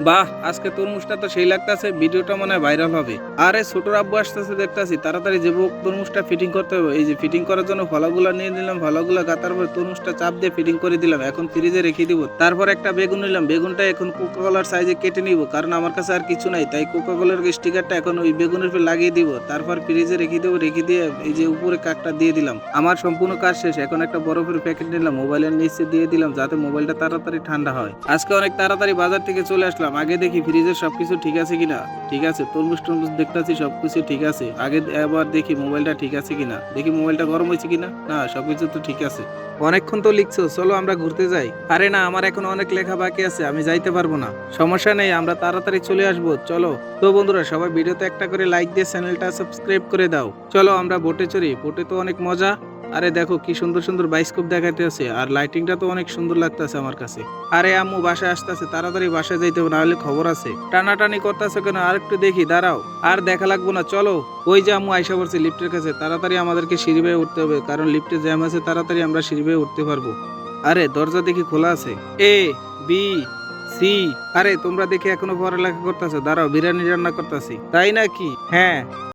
বাহ, আজকে তরমুজটা তো সেই লাগতাছে, ভিডিওটা মনে হয় ভাইরাল হবে। আরে ছোটর আব্বু আসতেছে দেখতাছি, তাড়াতাড়ি যে তরমুজটা ফিটিং করতে হবে। এই যে ফিটিং করার জন্য ফলাগুলা নিয়ে নিলাম, ফলাগুলা গাতার পরে তরমুজটা চাপ দিয়ে ফিটিং করে দিলাম। এখন ফ্রিজে রেখে দিব। তারপর একটা বেগুন নিলাম, বেগুনটা এখন কোকা কোলার সাইজে কেটে নিব, কারণ আমার কাছে আর কিছু নাই, তাই কোকা কোলার স্টিকারটা এখন ওই বেগুনের উপর লাগিয়ে দিব। তারপর ফ্রিজে রেখে দেবো, রেখে দিয়ে এই যে উপরে কাকটা দিয়ে দিলাম। আমার সম্পূর্ণ কাজ শেষ। এখন একটা বরফের প্যাকেট নিলাম, মোবাইলের নিচে দিয়ে দিলাম, যাতে মোবাইলটা তাড়াতাড়ি ঠান্ডা হয়। আজকে অনেক তাড়াতাড়ি বাজার থেকে চলে আসলাম। আগে দেখি ফ্রিজের সবকিছু ঠিক আছে কিনা। ঠিক আছে, তরমুজ টরমুজ দেখতেছি সবকিছু ঠিক আছে। আগে আবার দেখি মোবাইলটা ঠিক আছে কিনা, দেখি মোবাইলটা গরম হয়েছে কিনা। না, সবকিছু তো ঠিক আছে। অনেকক্ষণ তো লিখছো, চলো আমরা ঘুরতে যাই। আরে না, আমার এখন অনেক লেখা বাকি আছে, আমি যাইতে পারবো না। সমস্যা নেই, আমরা তাড়াতাড়ি চলে আসবো, চলো। তো বন্ধুরা, সবাই ভিডিওতে একটা করে লাইক দিয়ে চ্যানেলটা সাবস্ক্রাইব করে দাও। চলো আমরা বোটে চড়ি, বোটে তো অনেক মজা। আরে দেখো কি সুন্দর সুন্দর বাইস্কোপ দেখাতে আছে, আর লাইটিংটা তো অনেক সুন্দর লাগতেছে আমার কাছে। আরে আম্মু বাসায় আসতেছে, তাড়াতাড়ি বাসায় যাইতে হবে, নাহলে খবর আছে। টানাটানি করতেছে কেন, আর একটু দেখি, দাঁড়াও। আর দেখা লাগবো না, চলো। ওই যে আম্মু আইসা পড়ছে লিফটের কাছে, তাড়াতাড়ি আমাদেরকে সিঁড়ি বেয়ে উঠতে হবে, কারণ লিফটে জ্যাম আছে, তাড়াতাড়ি আমরা সিঁড়ি বেয়ে উঠতে পারবো। আরে দরজা দেখি খোলা আছে। এ, বি, সি। আরে তোমরা দেখি এখনো পড়ালেখা করতেছো, দাঁড়াও, বিরিয়ানি রান্না করতেছি। তাই নাকি? হ্যাঁ।